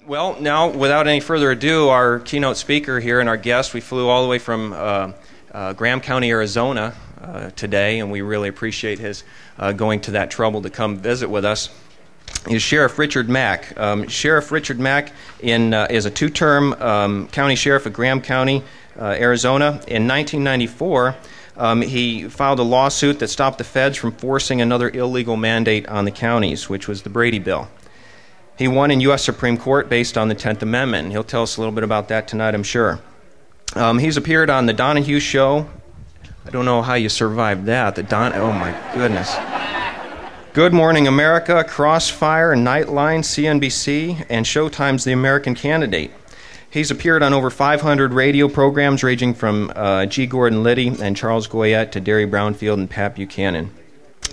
Well, now, without any further ado, our keynote speaker here and our guest, we flew all the way from Graham County, Arizona today, and we really appreciate his going to that trouble to come visit with us, is Sheriff Richard Mack. Sheriff Richard Mack is a two-term county sheriff of Graham County, Arizona. In 1994, he filed a lawsuit that stopped the feds from forcing another illegal mandate on the counties, which was the Brady Bill. He won in U.S. Supreme Court based on the 10th Amendment. He'll tell us a little bit about that tonight, I'm sure. He's appeared on The Donahue Show. I don't know how you survived that. Oh, my goodness. Good Morning America, Crossfire, Nightline, CNBC, and Showtime's The American Candidate. He's appeared on over 500 radio programs ranging from G. Gordon Liddy and Charles Goyette to Derry Brownfield and Pat Buchanan.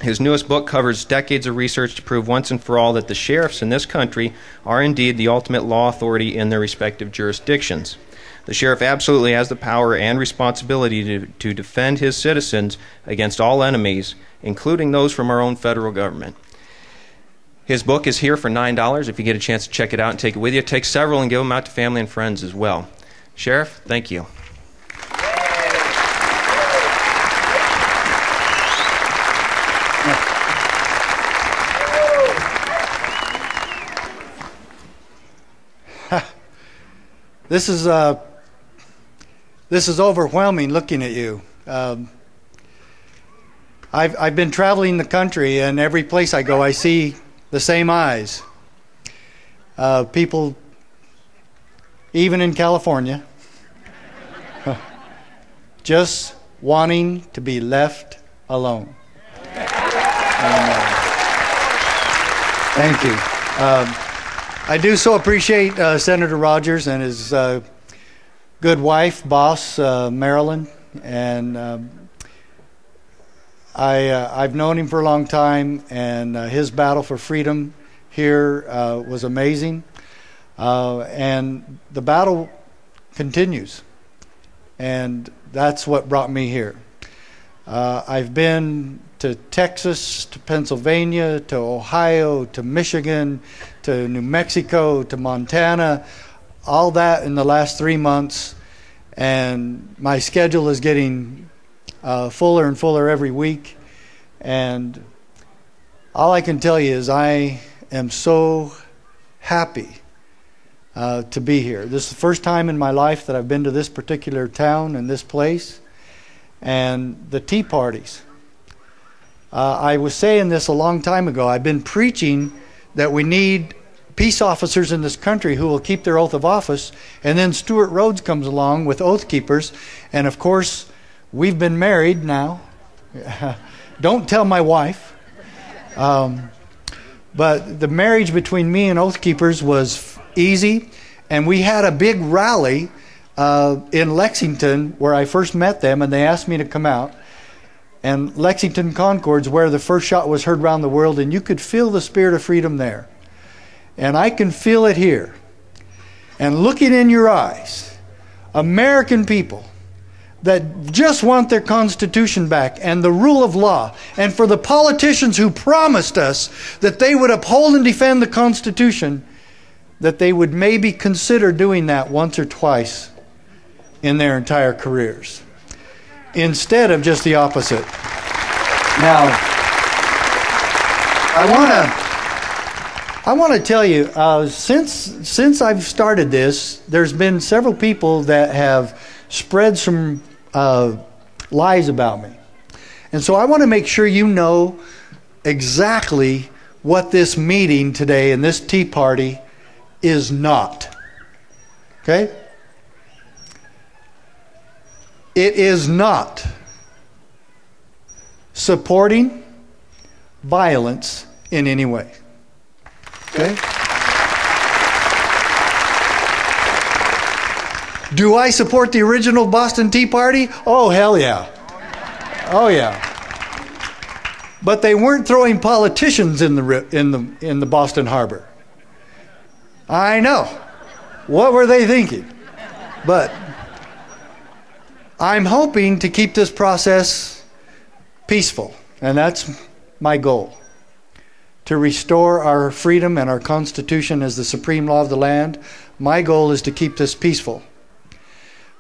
His newest book covers decades of research to prove once and for all that the sheriffs in this country are indeed the ultimate law authority in their respective jurisdictions. The sheriff absolutely has the power and responsibility to defend his citizens against all enemies, including those from our own federal government. His book is here for $9. If you get a chance to check it out and take it with you, take several and give them out to family and friends as well. Sheriff, thank you. This is overwhelming looking at you. I've been traveling the country, and every place I go, I see the same eyes. People, even in California, just wanting to be left alone. Thank you. I do so appreciate Senator Rogers and his good wife, boss, Marilyn, and I've known him for a long time, and his battle for freedom here was amazing, and the battle continues, and that's what brought me here. I've been to Texas, to Pennsylvania, to Ohio, to Michigan, to New Mexico, to Montana, all that in the last 3 months, and my schedule is getting fuller and fuller every week, and all I can tell you is I am so happy to be here. This is the first time in my life that I've been to this particular town and this place, and the tea parties. I was saying this a long time ago. I've been preaching that we need peace officers in this country who will keep their oath of office, and then Stuart Rhodes comes along with Oath Keepers, and of course we've been married now. Don't tell my wife. But the marriage between me and Oath Keepers was easy, and we had a big rally in Lexington where I first met them, and they asked me to come out. And Lexington Concord's where the first shot was heard around the world, and you could feel the spirit of freedom there. And I can feel it here. And looking in your eyes, American people that just want their Constitution back and the rule of law, and for the politicians who promised us that they would uphold and defend the Constitution, that they would maybe consider doing that once or twice in their entire careers, instead of just the opposite. Now, I want to tell you, since I've started this, there's been several people that have spread some lies about me. And so I want to make sure you know exactly what this meeting today and this tea party is not. Okay? It is not supporting violence in any way. Okay? Do I support the original Boston Tea Party? Oh, hell yeah. Oh, yeah. But they weren't throwing politicians in the Boston Harbor. I know. What were they thinking? But I'm hoping to keep this process peaceful, and that's my goal. to restore our freedom and our Constitution as the supreme law of the land. My goal is to keep this peaceful.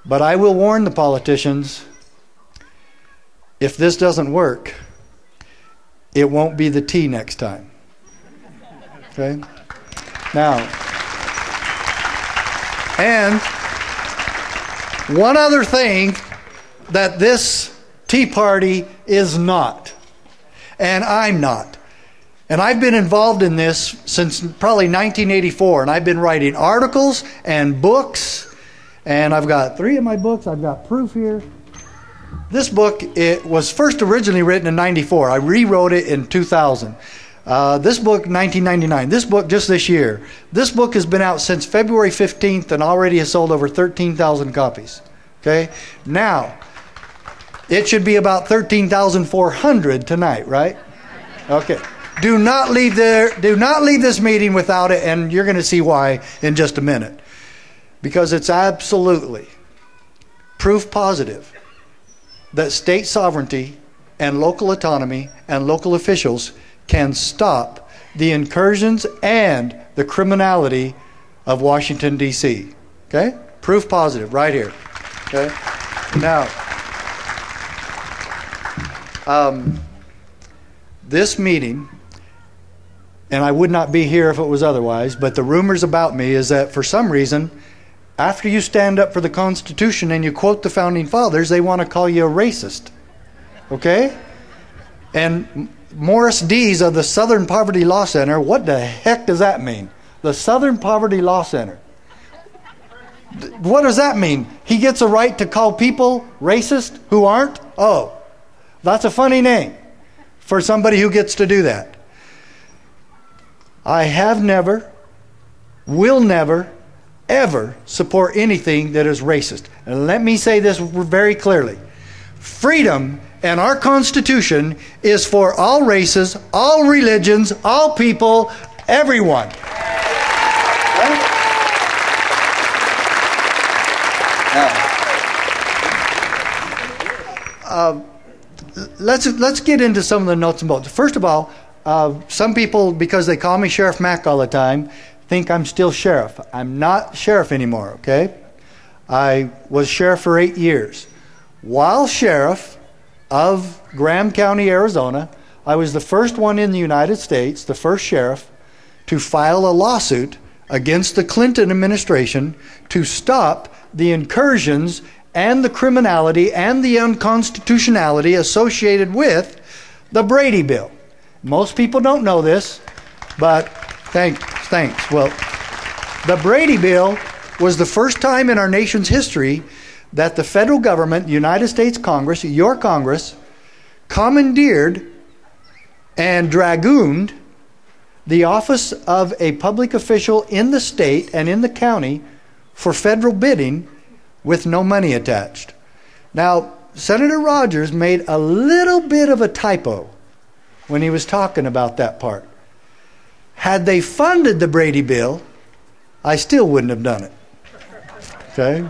But I will warn the politicians, if this doesn't work, it won't be the tea next time. Okay? Now, and one other thing that this Tea Party is not, and I'm not. And I've been involved in this since probably 1984, and I've been writing articles and books, and I've got 3 of my books. I've got proof here. This book, it was first originally written in 94. I rewrote it in 2000. This book, 1999. This book, just this year. This book has been out since February 15th and already has sold over 13,000 copies. Okay? Now, it should be about 13,400 tonight, right? Okay. Do not leave this meeting without it, and you're going to see why in just a minute. Because it's absolutely proof positive that state sovereignty and local autonomy and local officials can stop the incursions and the criminality of Washington, D.C. Okay? Proof positive right here. Okay? Now, this meeting, and I would not be here if it was otherwise, but the rumors about me is that for some reason, after you stand up for the Constitution and you quote the Founding Fathers, they want to call you a racist. Okay? And Morris Dees of the Southern Poverty Law Center, what the heck does that mean? The Southern Poverty Law Center. What does that mean? He gets a right to call people racist who aren't? Oh, that's a funny name for somebody who gets to do that. I have never, will never, ever support anything that is racist. And let me say this very clearly. Freedom and our Constitution is for all races, all religions, all people, everyone. Let's get into some of the nuts and bolts. First of all, some people, because they call me Sheriff Mack all the time, think I'm still sheriff. I'm not sheriff anymore, okay? I was sheriff for 8 years. While sheriff of Graham County, Arizona, I was the first one in the United States, the first sheriff, to file a lawsuit against the Clinton administration to stop the incursions and the criminality and the unconstitutionality associated with the Brady Bill. Most people don't know this, but thanks. Well, the Brady Bill was the first time in our nation's history that the federal government, United States Congress, your Congress, commandeered and dragooned the office of a public official in the state and in the county for federal bidding with no money attached. Now, Senator Rogers made a little bit of a typo when he was talking about that part. Had they funded the Brady Bill, I still wouldn't have done it. Okay?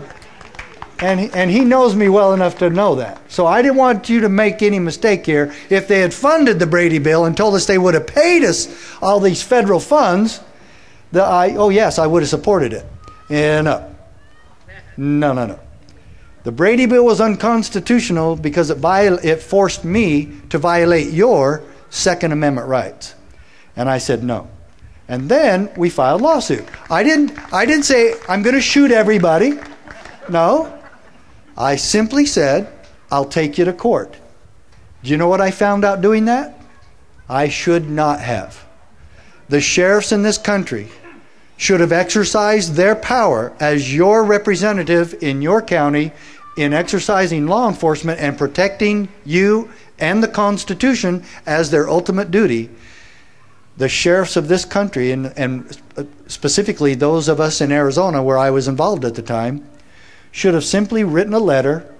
And he knows me well enough to know that. So I didn't want you to make any mistake here. If they had funded the Brady Bill and told us they would have paid us all these federal funds, yes, I would have supported it. And no. The Brady Bill was unconstitutional because it forced me to violate your Second Amendment rights. And I said no. And then we filed a lawsuit. I didn't say I'm going to shoot everybody. No. I simply said, I'll take you to court. Do you know what I found out doing that? I should not have. The sheriffs in this country should have exercised their power as your representative in your county in exercising law enforcement and protecting you and the Constitution as their ultimate duty. The sheriffs of this country, and specifically those of us in Arizona where I was involved at the time, should have simply written a letter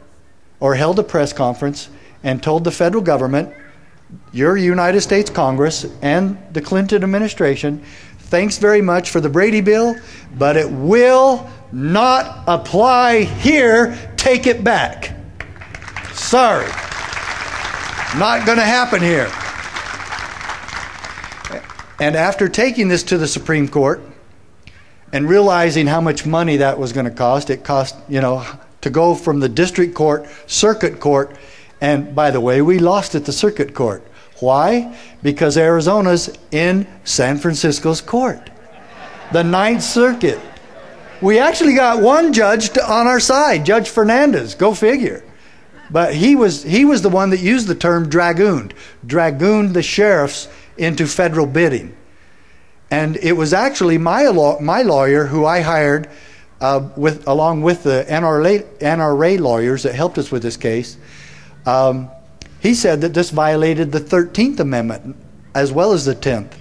or held a press conference and told the federal government, your United States Congress and the Clinton administration, thanks very much for the Brady Bill, but it will not apply here. Take it back. Sorry. Not going to happen here. And after taking this to the Supreme Court and realizing how much money that was going to cost, it cost, to go from the district court, circuit court, and by the way, we lost at the circuit court. Why? Because Arizona's in San Francisco's court, the Ninth Circuit. We actually got one judge on our side, Judge Fernandez. Go figure. But he was the one that used the term dragooned the sheriffs into federal bidding. And it was actually my lawyer who I hired along with the NRA lawyers that helped us with this case. He said that this violated the 13th Amendment as well as the 10th.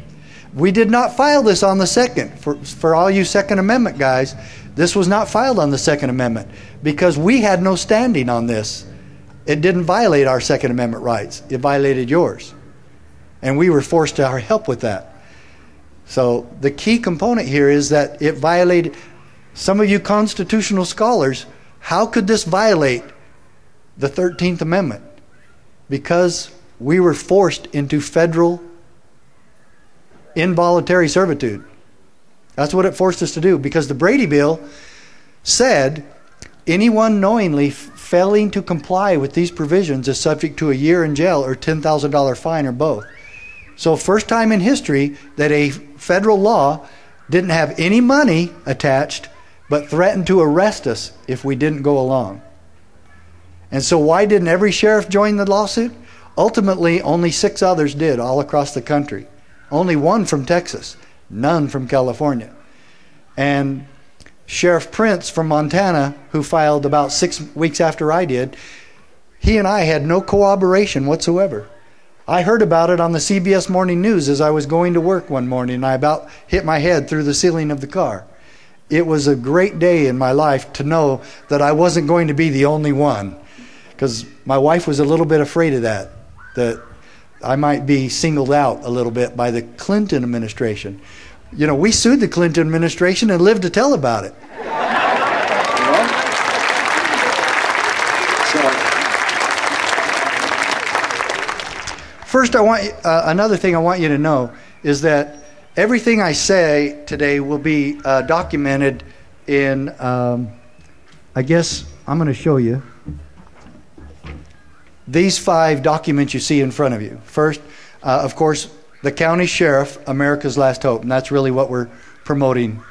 We did not file this on the 2nd. For all you Second Amendment guys, this was not filed on the Second Amendment because we had no standing on this. It didn't violate our Second Amendment rights. It violated yours. And we were forced to help with that. So the key component here is that it violated. Some of you constitutional scholars, how could this violate the 13th Amendment? Because we were forced into federal involuntary servitude. That's what it forced us to do, because the Brady Bill said anyone knowingly failing to comply with these provisions is subject to a year in jail or $10,000 fine or both. So first time in history that a federal law didn't have any money attached but threatened to arrest us if we didn't go along. And so why didn't every sheriff join the lawsuit? Ultimately, only 6 others did all across the country. Only 1 from Texas, none from California. And Sheriff Prince from Montana, who filed about 6 weeks after I did, he and I had no cooperation whatsoever. I heard about it on the CBS Morning News as I was going to work one morning, and I about hit my head through the ceiling of the car. It was a great day in my life to know that I wasn't going to be the only one, because my wife was a little bit afraid of that I might be singled out a little bit by the Clinton administration. We sued the Clinton administration and lived to tell about it. First, another thing I want you to know is that everything I say today will be documented in, I guess I'm going to show you these 5 documents you see in front of you. First, of course, the county sheriff, America's Last Hope, and that's really what we're promoting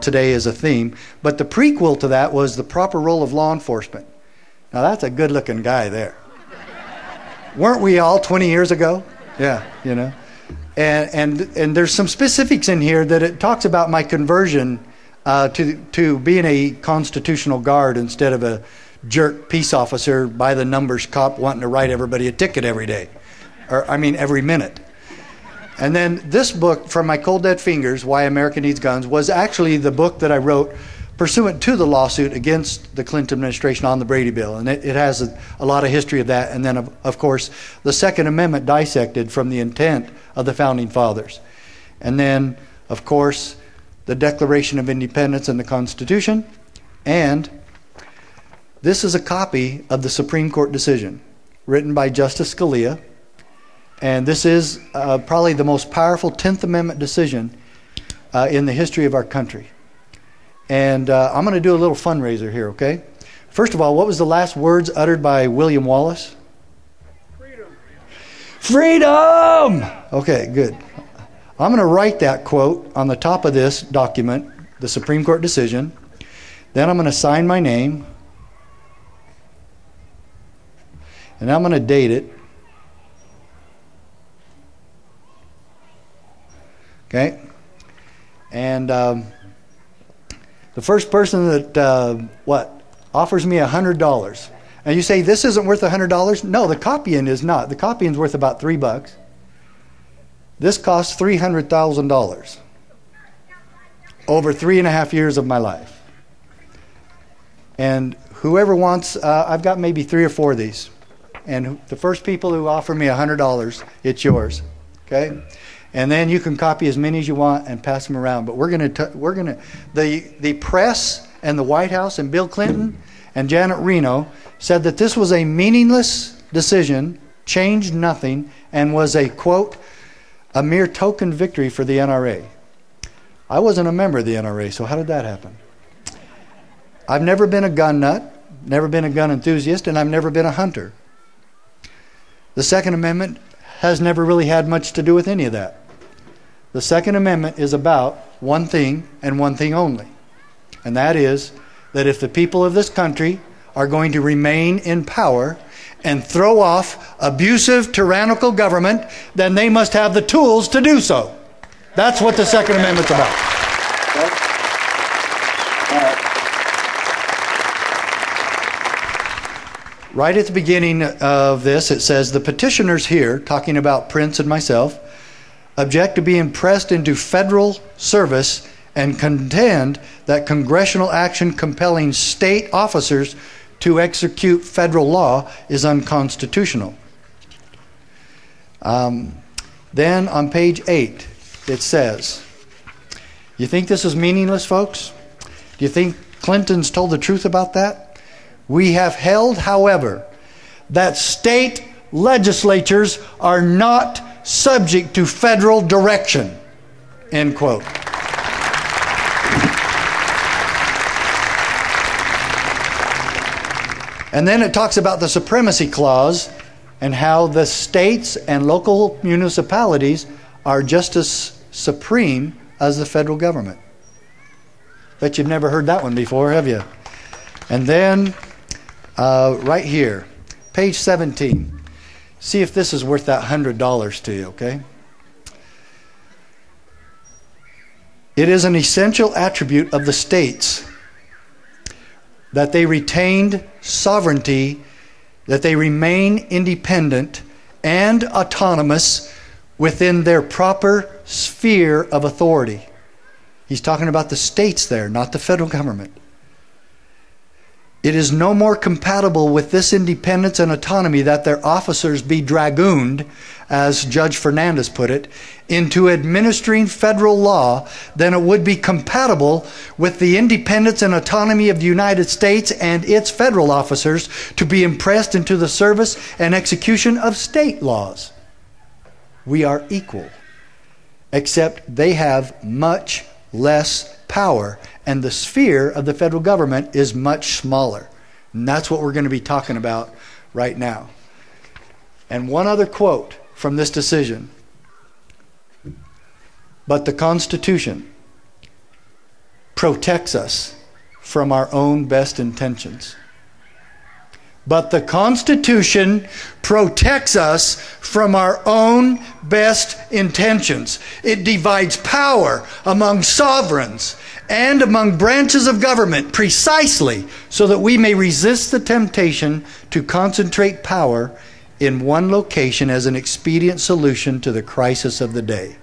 today as a theme. But the prequel to that was the proper role of law enforcement. Now that's a good-looking guy there. Weren't we all 20 years ago? Yeah, And there's some specifics in here that it talks about my conversion to being a constitutional guard instead of a jerk peace officer by the numbers cop wanting to write everybody a ticket every day. Every minute. And then this book, From My Cold Dead Fingers, Why America Needs Guns, was actually the book that I wrote pursuant to the lawsuit against the Clinton administration on the Brady Bill. And it has a lot of history of that. And then, of course, the Second Amendment dissected from the intent of the Founding Fathers. And then, of course, the Declaration of Independence and the Constitution. And this is a copy of the Supreme Court decision written by Justice Scalia. And this is probably the most powerful 10th Amendment decision in the history of our country. And I'm going to do a little fundraiser here, okay? First of all, what was the last words uttered by William Wallace? Freedom. Freedom! Okay, good. I'm going to write that quote on the top of this document, the Supreme Court decision. Then I'm going to sign my name. And I'm going to date it. Okay? And the first person that, offers me $100. And you say, this isn't worth $100? No, the copying is not. The copying's worth about $3. This costs $300,000 over 3.5 years of my life. And whoever wants, I've got maybe 3 or 4 of these. And the first people who offer me $100, it's yours. Okay? And then you can copy as many as you want and pass them around. But the press and the White House and Bill Clinton and Janet Reno said that this was a meaningless decision, changed nothing, and was a, quote, a mere token victory for the NRA. I wasn't a member of the NRA, so how did that happen? I've never been a gun nut, never been a gun enthusiast, and I've never been a hunter. The Second Amendment has never really had much to do with any of that. The Second Amendment is about one thing and one thing only, and that is that if the people of this country are going to remain in power and throw off abusive, tyrannical government, then they must have the tools to do so. That's what the Second Amendment's about. Right at the beginning of this, it says, the petitioners here, talking about Prince and myself, object to being pressed into federal service and contend that congressional action compelling state officers to execute federal law is unconstitutional. Then on page 8, it says, you think this is meaningless, folks? Do you think Clinton's told the truth about that? We have held, however, that state legislatures are not subject to federal direction. End quote. And then it talks about the supremacy clause and how the states and local municipalities are just as supreme as the federal government. Bet you've never heard that one before, have you? And then right here, page 17. See if this is worth that $100 to you, okay? It is an essential attribute of the states that they retained sovereignty, that they remain independent and autonomous within their proper sphere of authority. He's talking about the states there, not the federal government. It is no more compatible with this independence and autonomy that their officers be dragooned, as Judge Fernandez put it, into administering federal law than it would be compatible with the independence and autonomy of the United States and its federal officers to be impressed into the service and execution of state laws. We are equal, except they have much less power, and the sphere of the federal government is much smaller. And that's what we're going to be talking about right now. And one other quote from this decision. But the Constitution protects us from our own best intentions. But the Constitution protects us from our own best intentions. It divides power among sovereigns and among branches of government precisely so that we may resist the temptation to concentrate power in one location as an expedient solution to the crisis of the day.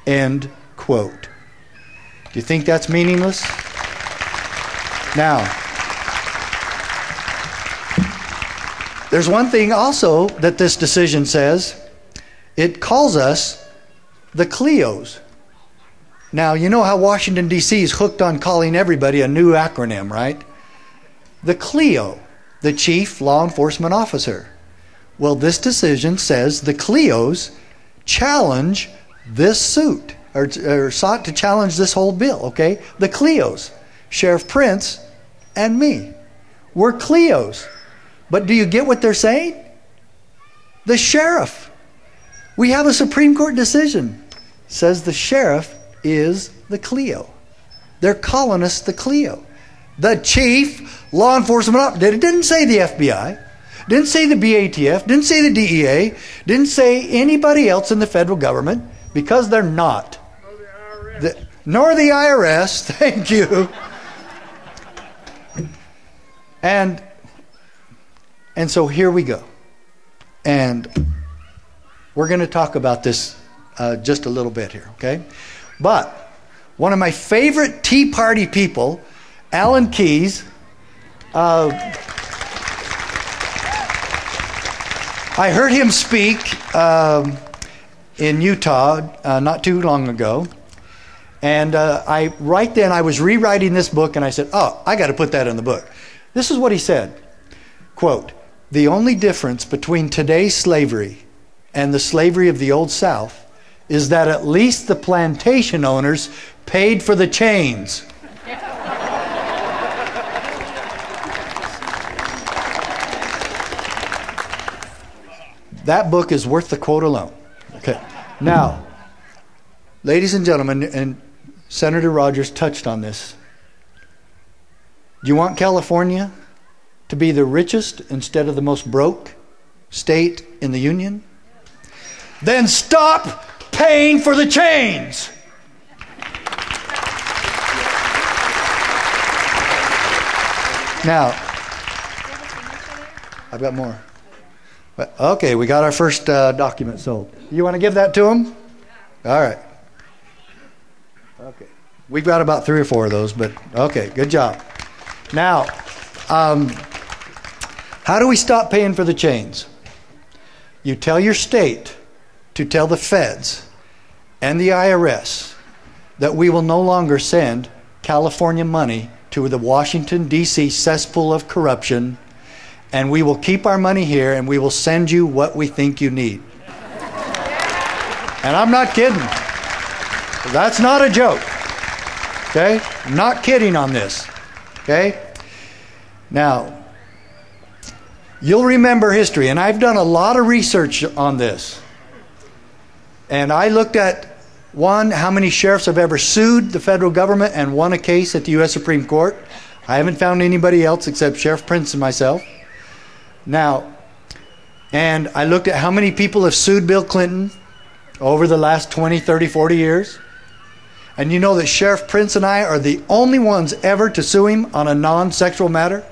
End quote. Do you think that's meaningless? Now, there's one thing also that this decision says. It calls us the CLEOs. Now, you know how Washington, D.C. is hooked on calling everybody a new acronym, right? The CLEO, the Chief Law Enforcement Officer. Well, this decision says the CLEOs challenge this suit, or sought to challenge this whole bill, okay? The CLEOs, Sheriff Prince and me. We're CLEOs. But do you get what they're saying? The sheriff. We have a Supreme Court decision. Says the sheriff is the CLEO. They're calling us the CLEO. The Chief Law Enforcement Officer. It didn't say the FBI. Didn't say the BATF. Didn't say the DEA. Didn't say anybody else in the federal government, because they're not. Nor the IRS. Thank you. And so here we go. And we're going to talk about this just a little bit here, okay? But one of my favorite Tea Party people, Alan Keyes, I heard him speak in Utah not too long ago. And right then I was rewriting this book, and I said, oh, I got to put that in the book. This is what he said. Quote, "The only difference between today's slavery and the slavery of the Old South is that at least the plantation owners paid for the chains. That book is worth the quote alone. Okay. Now, ladies and gentlemen, and Senator Rogers touched on this. Do you want California to be the richest instead of the most broke state in the union? Then stop paying for the chains. Now, I've got more. Okay, we got our first document sold. You want to give that to him? All right. Okay. We've got about 3 or 4 of those, but okay, good job. Now, how do we stop paying for the chains? You tell your state to tell the feds and the IRS that we will no longer send California money to the Washington, D.C. cesspool of corruption, and we will keep our money here and we will send you what we think you need. And I'm not kidding. That's not a joke. Okay? I'm not kidding on this. Okay? Now, you'll remember history, and I've done a lot of research on this. And I looked at, one, how many sheriffs have ever sued the federal government and won a case at the U.S. Supreme Court. I haven't found anybody else except Sheriff Prince and myself. Now, and I looked at how many people have sued Bill Clinton over the last 20, 30, 40 years. And you know that Sheriff Prince and I are the only ones ever to sue him on a non-sexual matter?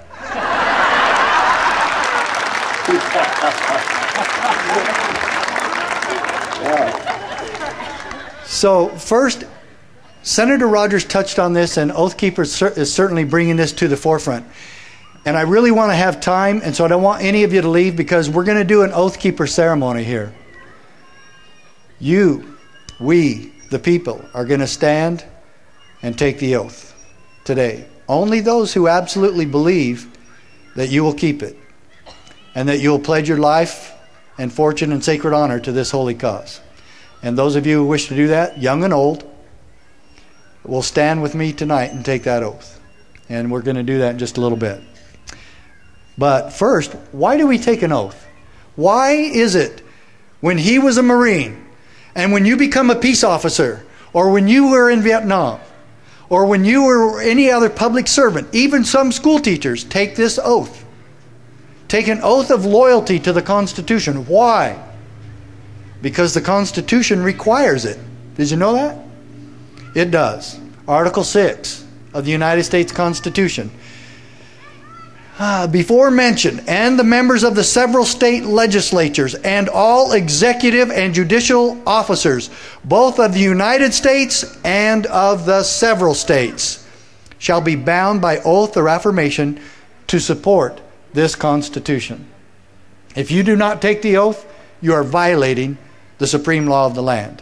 So first, Senator Rogers touched on this, and Oath Keepers is certainly bringing this to the forefront. And I really want to have time, and so I don't want any of you to leave, because we're going to do an Oath Keeper ceremony here. You, we, the people, are going to stand and take the oath today. Only those who absolutely believe that you will keep it, and that you will pledge your life and fortune and sacred honor to this holy cause. And those of you who wish to do that, young and old, will stand with me tonight and take that oath. And we're going to do that in just a little bit. But first, why do we take an oath? Why is it when he was a Marine, and when you become a peace officer, or when you were in Vietnam, or when you were any other public servant, even some school teachers take this oath? Take an oath of loyalty to the Constitution. Why? Because the Constitution requires it. Did you know that? It does. Article 6 of the United States Constitution. Before mentioned, and the members of the several state legislatures and all executive and judicial officers, both of the United States and of the several states, shall be bound by oath or affirmation to support this Constitution. If you do not take the oath, you are violating the supreme law of the land.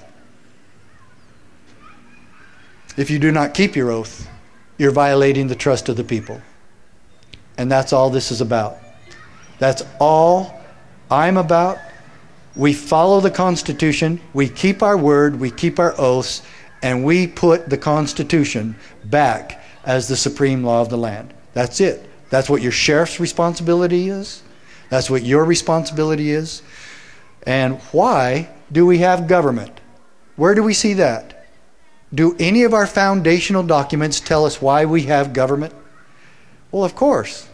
If you do not keep your oath, you're violating the trust of the people. And that's all this is about. That's all I'm about. We follow the Constitution, we keep our word, we keep our oaths, and we put the Constitution back as the supreme law of the land. That's it. That's what your sheriff's responsibility is. That's what your responsibility is. And why do we have government? Where do we see that? Do any of our foundational documents tell us why we have government? Well, of course.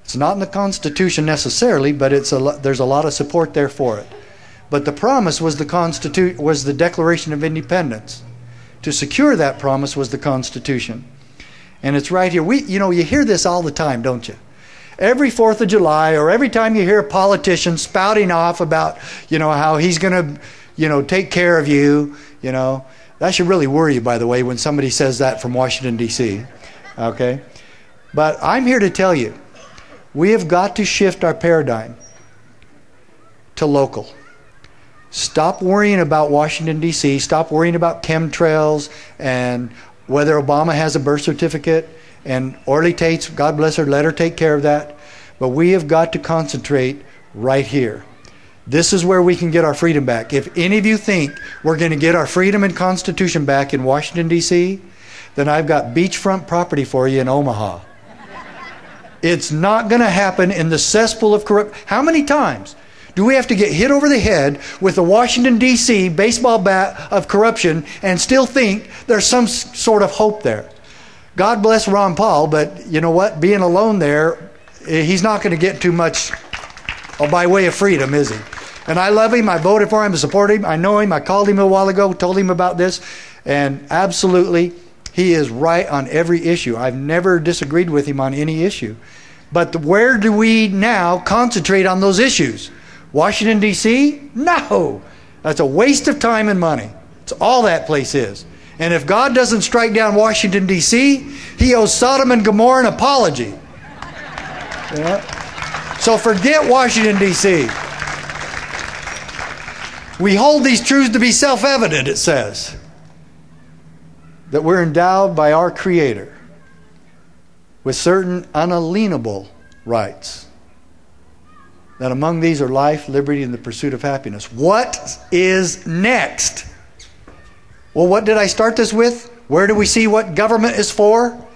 It's not in the Constitution necessarily, but there's a lot of support there for it. But the promise was the Declaration of Independence. To secure that promise was the Constitution. And it's right here. You hear this all the time, don't you? Every 4th of July, or every time you hear a politician spouting off about, how he's going to, take care of you, That should really worry you, by the way, when somebody says that from Washington, D.C. Okay? But I'm here to tell you, we have got to shift our paradigm to local. Stop worrying about Washington, D.C. Stop worrying about chemtrails and whether Obama has a birth certificate. And Orly Tate's, God bless her, let her take care of that. But we have got to concentrate right here. This is where we can get our freedom back. If any of you think we're going to get our freedom and Constitution back in Washington, D.C., then I've got beachfront property for you in Omaha. It's not going to happen in the cesspool of corruption. How many times do we have to get hit over the head with the Washington, D.C. baseball bat of corruption and still think there's some sort of hope there? God bless Ron Paul, but you know what? Being alone there, he's not going to get too much by way of freedom, is he? And I love him. I voted for him, I support him. I know him. I called him a while ago, told him about this. And absolutely, he is right on every issue. I've never disagreed with him on any issue. But where do we now concentrate on those issues? Washington, D.C.? No. That's a waste of time and money. It's all that place is. And if God doesn't strike down Washington, D.C., he owes Sodom and Gomorrah an apology. Yeah. So forget Washington, D.C. We hold these truths to be self-evident, it says. That we're endowed by our Creator with certain unalienable rights. That among these are life, liberty, and the pursuit of happiness. What is next? Well, what did I start this with? Where do we see what government is for?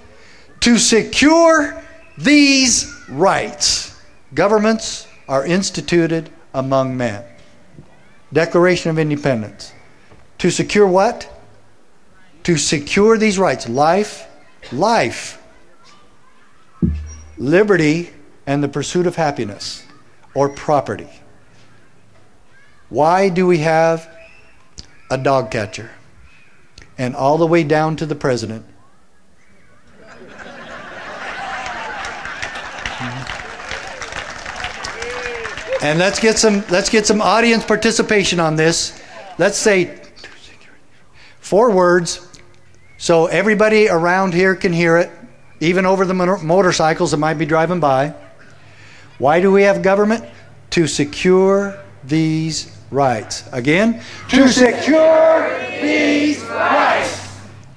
To secure these rights. Governments are instituted among men. Declaration of Independence. To secure what? To secure these rights. Life, liberty, and the pursuit of happiness or property. Why do we have a dog catcher? And all the way down to the president. And let's get some audience participation on this. Let's say 4 words so everybody around here can hear it, even over the motorcycles that might be driving by. Why do we have government? To secure these rights. Again, to secure these rights.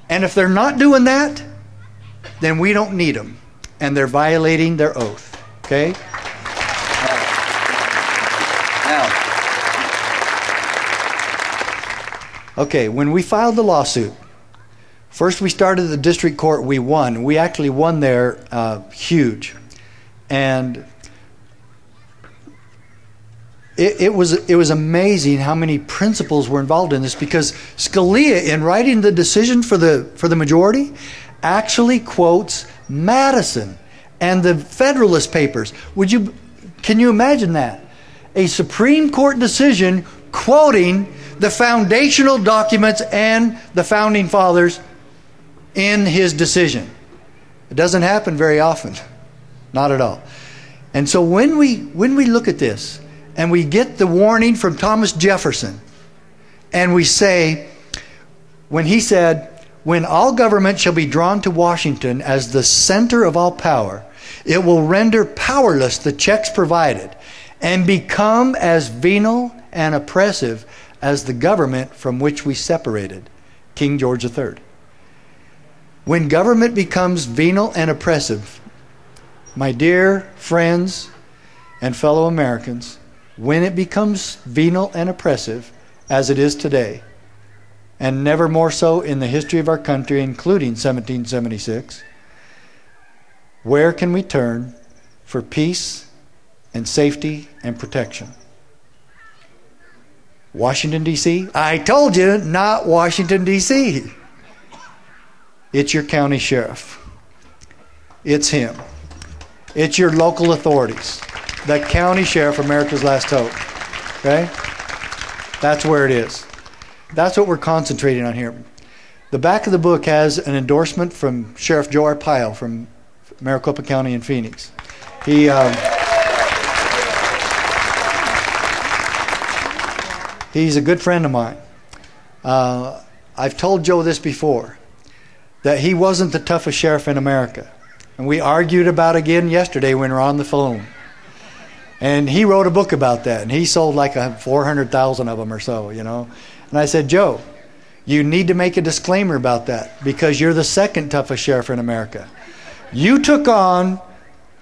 And if they're not doing that, then we don't need them. And they're violating their oath. Okay? Okay, when we filed the lawsuit, first we started at the district court. We won. We actually won there huge. And it was amazing how many principles were involved in this, because Scalia, in writing the decision for the majority, actually quotes Madison and the Federalist Papers. Can you imagine that? A Supreme Court decision quoting the foundational documents and the founding fathers in his decision. It doesn't happen very often. Not at all. And so when we look at this and we get the warning from Thomas Jefferson, and we say, when he said, "When all government shall be drawn to Washington as the center of all power, it will render powerless the checks provided and become as venal and oppressive as the government from which we separated." King George III. When government becomes venal and oppressive, my dear friends and fellow Americans, when it becomes venal and oppressive, as it is today, and never more so in the history of our country, including 1776, where can we turn for peace and safety and protection? Washington, D.C.? I told you, not Washington, D.C. It's your county sheriff. It's him. It's your local authorities. The county sheriff, America's last hope. Okay? That's where it is. That's what we're concentrating on here. The back of the book has an endorsement from Sheriff Joe Arpaio from Maricopa County in Phoenix. He's a good friend of mine. I've told Joe this before, that he wasn't the toughest sheriff in America. And we argued about it again yesterday when we were on the phone. And he wrote a book about that, and he sold like 400,000 of them or so, you know. And I said, Joe, you need to make a disclaimer about that, because you're the second toughest sheriff in America. You took on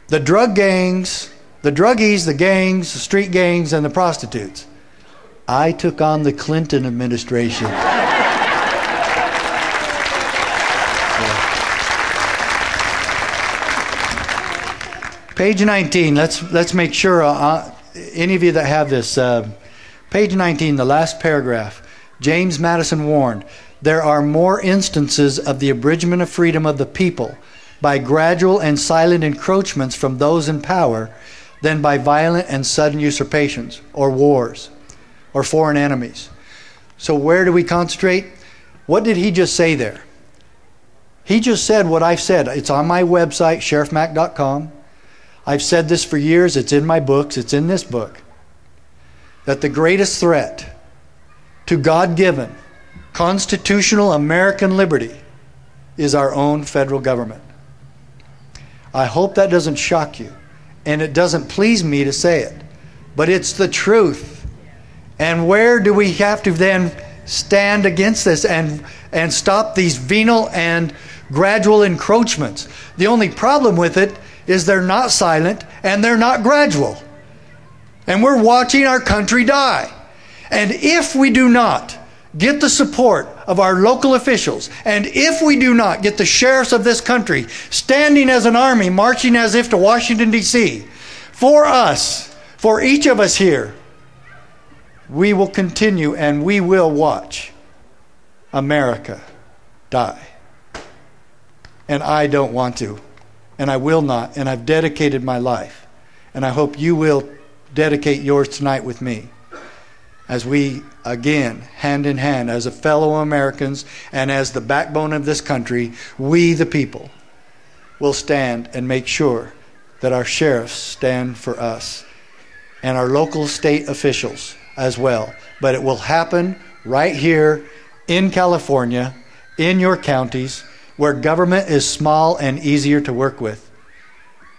the drug gangs the druggies, the gangs, the street gangs, and the prostitutes. I took on the Clinton administration. Page 19. Let's make sure any of you that have this. Page 19, the last paragraph. James Madison warned, there are more instances of the abridgment of freedom of the people by gradual and silent encroachments from those in power than by violent and sudden usurpations or wars or foreign enemies. So where do we concentrate? What did he just say there? He just said what I've said. It's on my website, acmack09. I've said this for years. It's in my books. It's in this book. That the greatest threat to God-given constitutional American liberty is our own federal government. I hope that doesn't shock you. And it doesn't please me to say it. But it's the truth. And where do we have to then stand against this and stop these venal and gradual encroachments? The only problem with it is they're not silent and they're not gradual. And we're watching our country die. And if we do not get the support of our local officials, and if we do not get the sheriffs of this country standing as an army, marching as if to Washington, D.C., for us, for each of us here, we will continue and we will watch America die. And I don't want to. And I will not. And I've dedicated my life. And I hope you will dedicate yours tonight with me. As we, again, hand in hand, as a fellow Americans and as the backbone of this country, we the people will stand and make sure that our sheriffs stand for us. And our local state officials as well. But it will happen right here in California, in your counties, where government is small and easier to work with.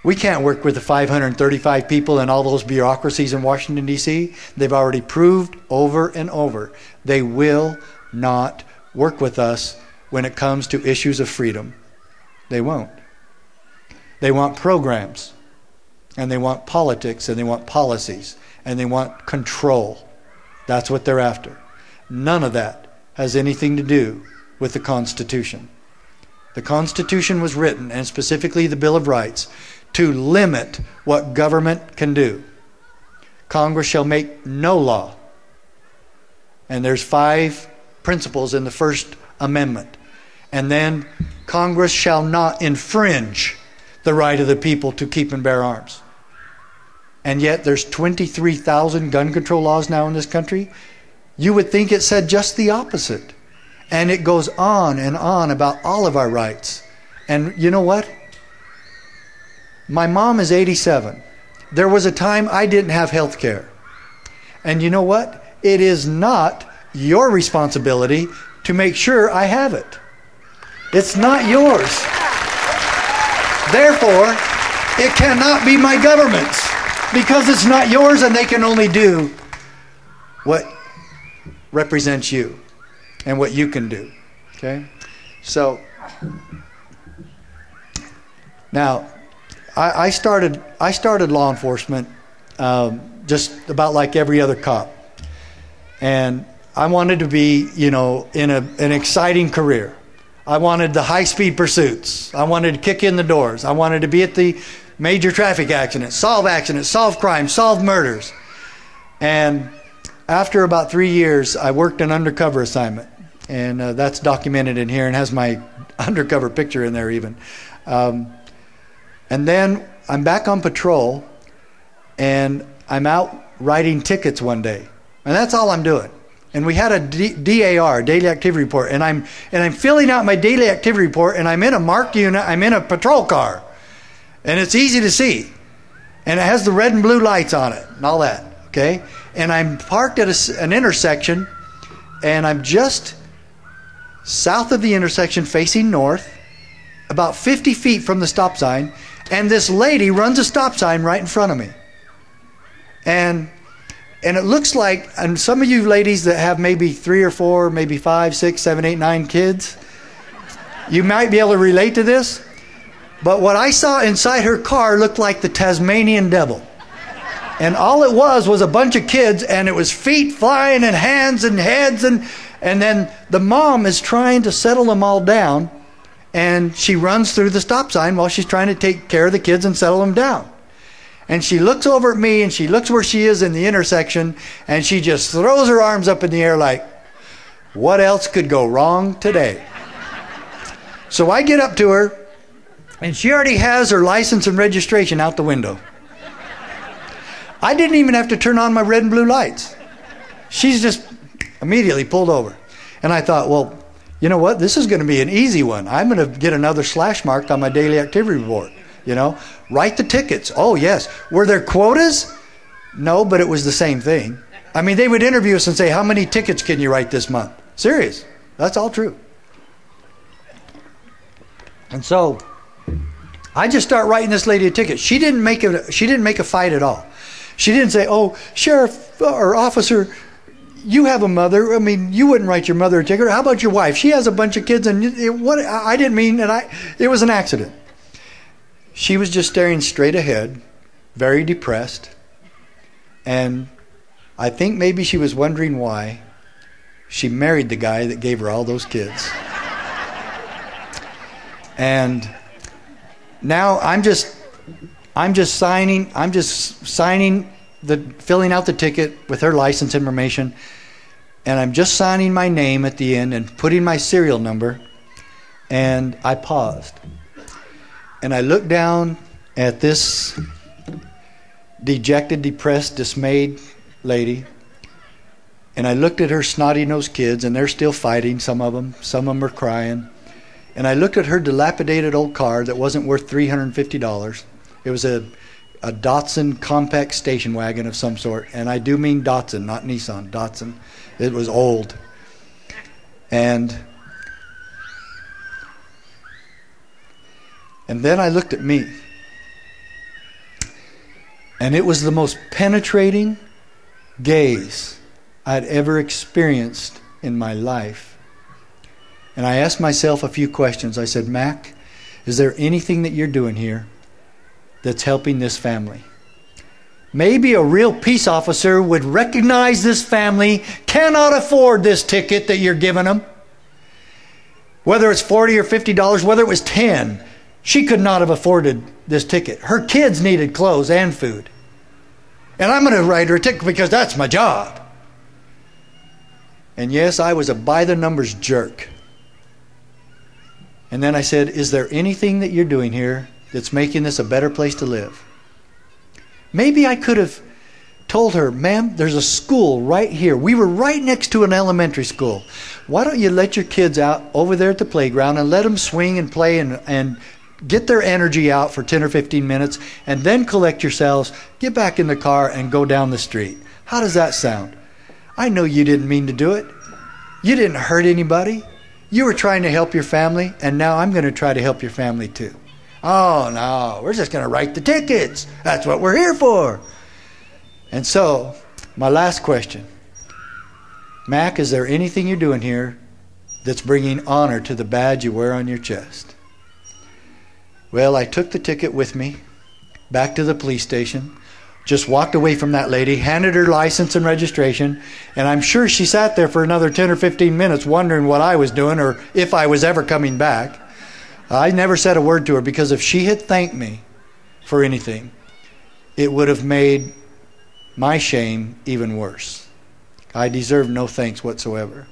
We can't work with the 535 people and all those bureaucracies in Washington, D.C. They've already proved over and over they will not work with us when it comes to issues of freedom. They won't. They want programs, and they want politics, and they want policies, and they want control. That's what they're after. None of that has anything to do with the Constitution. The Constitution was written, and specifically the Bill of Rights, to limit what government can do. Congress shall make no law. And there's 5 principles in the First Amendment. And then Congress shall not infringe the right of the people to keep and bear arms. And yet there's 23,000 gun control laws now in this country. You would think it said just the opposite. And it goes on and on about all of our rights. And you know what? My mom is 87. There was a time I didn't have health care. And you know what? It is not your responsibility to make sure I have it. It's not yours. Therefore, it cannot be my government's, because it's not yours and they can only do what represents you and what you can do. Okay? So, now, I started law enforcement just about like every other cop. And I wanted to be, in an exciting career. I wanted the high-speed pursuits. I wanted to kick in the doors. I wanted to be at the major traffic accidents, solve crimes, solve murders. And after about 3 years, I worked an undercover assignment. And that's documented in here and has my undercover picture in there even. And then I'm back on patrol, and I'm out writing tickets one day. And that's all I'm doing. And we had a DAR, daily activity report, and I'm filling out my daily activity report, and I'm in a marked unit, I'm in a patrol car. And it's easy to see. And it has the red and blue lights on it and all that, okay? And I'm parked at an intersection, and I'm just south of the intersection facing north, about 50 feet from the stop sign, and this lady runs a stop sign right in front of me. And it looks like, and some of you ladies that have maybe 3 or 4, maybe 5, 6, 7, 8, 9 kids, you might be able to relate to this. But what I saw inside her car looked like the Tasmanian devil. And all it was a bunch of kids, and it was feet flying and hands and heads, and then the mom is trying to settle them all down, and she runs through the stop sign while she's trying to take care of the kids and settle them down. And she looks over at me, and she looks where she is in the intersection, and she just throws her arms up in the air like, what else could go wrong today? So I get up to her, and she already has her license and registration out the window. I didn't even have to turn on my red and blue lights. She's just immediately pulled over. And I thought, well, you know what? This is going to be an easy one. I'm going to get another slash mark on my daily activity report. You know, write the tickets. Oh, yes. Were there quotas? No, but it was the same thing. I mean, they would interview us and say, how many tickets can you write this month? Serious. That's all true. And so I just start writing this lady a ticket. She didn't make a fight at all. She didn't say, oh, sheriff or officer, you have a mother. I mean, you wouldn't write your mother a ticket. How about your wife? She has a bunch of kids, and I didn't mean that. It was an accident. She was just staring straight ahead, very depressed, and I think maybe she was wondering why she married the guy that gave her all those kids. And now I'm just signing filling out the ticket with her license information, and I'm just signing my name at the end and putting my serial number, and I paused. And I looked down at this dejected, depressed, dismayed lady, and I looked at her snotty-nosed kids, and they're still fighting, some of them are crying. And I looked at her dilapidated old car that wasn't worth $350. It was a Datsun compact station wagon of some sort. And I do mean Datsun, not Nissan. Datsun. It was old. And then I looked at me. And it was the most penetrating gaze I'd ever experienced in my life. And I asked myself a few questions. I said, Mac, is there anything that you're doing here that's helping this family? Maybe a real peace officer would recognize this family cannot afford this ticket that you're giving them. Whether it's $40 or $50, whether it was $10, she could not have afforded this ticket. Her kids needed clothes and food. And I'm going to write her a ticket because that's my job. And yes, I was a by-the-numbers jerk. And then I said, is there anything that you're doing here that's making this a better place to live? Maybe I could have told her, ma'am, there's a school right here. We were right next to an elementary school. Why don't you let your kids out over there at the playground and let them swing and play and get their energy out for 10 or 15 minutes, and then collect yourselves, get back in the car, and go down the street. How does that sound? I know you didn't mean to do it. You didn't hurt anybody. You were trying to help your family, and now I'm going to try to help your family too. Oh, no, we're just going to write the tickets. That's what we're here for. And so, my last question. Mac, is there anything you're doing here that's bringing honor to the badge you wear on your chest? Well, I took the ticket with me back to the police station, just walked away from that lady, handed her license and registration, and I'm sure she sat there for another 10 or 15 minutes wondering what I was doing or if I was ever coming back. I never said a word to her, because if she had thanked me for anything, it would have made my shame even worse. I deserve no thanks whatsoever.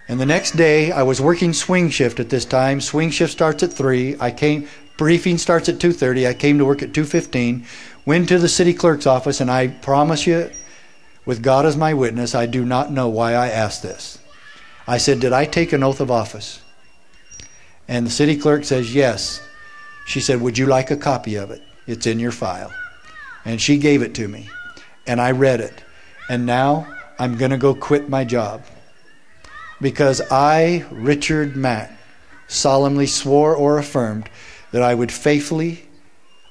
And the next day, I was working swing shift at this time. Swing shift starts at 3. Briefing starts at 2:30. I came to work at 2:15. Went to the city clerk's office, and I promise you, with God as my witness, I do not know why I asked this. I said, did I take an oath of office? And the city clerk says, yes. She said, would you like a copy of it? It's in your file. And she gave it to me. And I read it. And now I'm going to go quit my job. Because I, Richard Mack, solemnly swore or affirmed that I would faithfully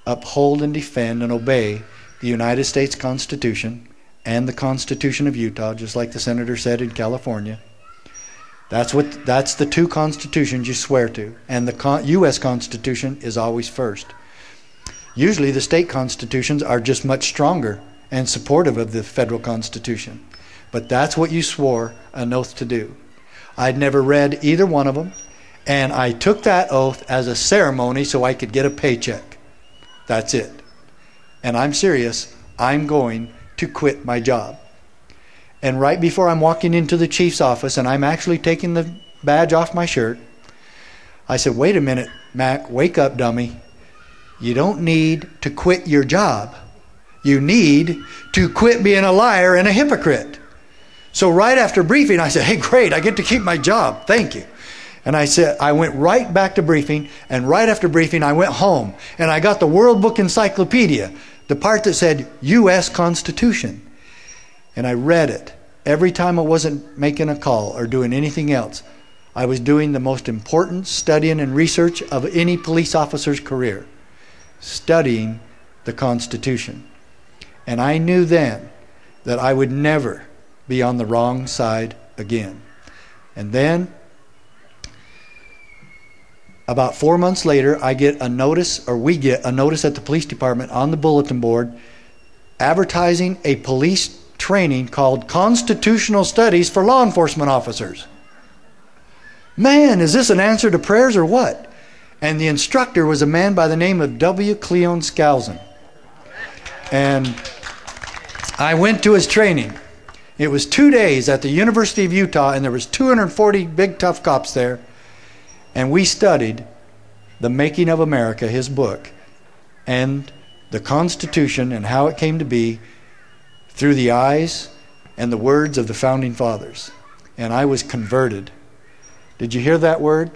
uphold and defend and obey the United States Constitution and the Constitution of Utah, just like the senator said in California. That's the two constitutions you swear to, and the U.S. Constitution is always first. Usually the state constitutions are just much stronger and supportive of the federal constitution. But that's what you swore an oath to do. I'd never read either one of them, and I took that oath as a ceremony so I could get a paycheck. That's it. And I'm serious. I'm going to quit my job. And right before I'm walking into the chief's office and I'm actually taking the badge off my shirt, I said, wait a minute, Mac, wake up, dummy. You don't need to quit your job. You need to quit being a liar and a hypocrite. So right after briefing, I said, hey, great, I get to keep my job. Thank you. And I said, I went right back to briefing, and right after briefing, I went home. And I got the World Book Encyclopedia, the part that said U.S. Constitution. And I read it. Every time I wasn't making a call or doing anything else, I was doing the most important studying and research of any police officer's career. Studying the Constitution. And I knew then that I would never be on the wrong side again. And then, about 4 months later, we get a notice at the police department on the bulletin board advertising a police training called Constitutional Studies for Law Enforcement Officers. Man, is this an answer to prayers or what? And the instructor was a man by the name of W. Cleon Skousen. And I went to his training. It was 2 days at the University of Utah, and there was 240 big tough cops there. And we studied The Making of America, his book, and the Constitution and how it came to be through the eyes and the words of the Founding Fathers. And I was converted. Did you hear that word?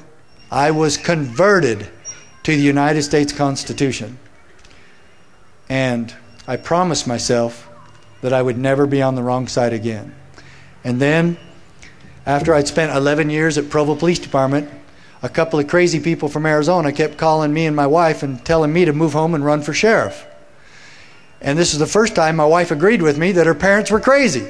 I was converted to the United States Constitution. And I promised myself that I would never be on the wrong side again. And then, after I'd spent 11 years at Provo Police Department, a couple of crazy people from Arizona kept calling me and my wife and telling me to move home and run for sheriff. And this is the first time my wife agreed with me that her parents were crazy.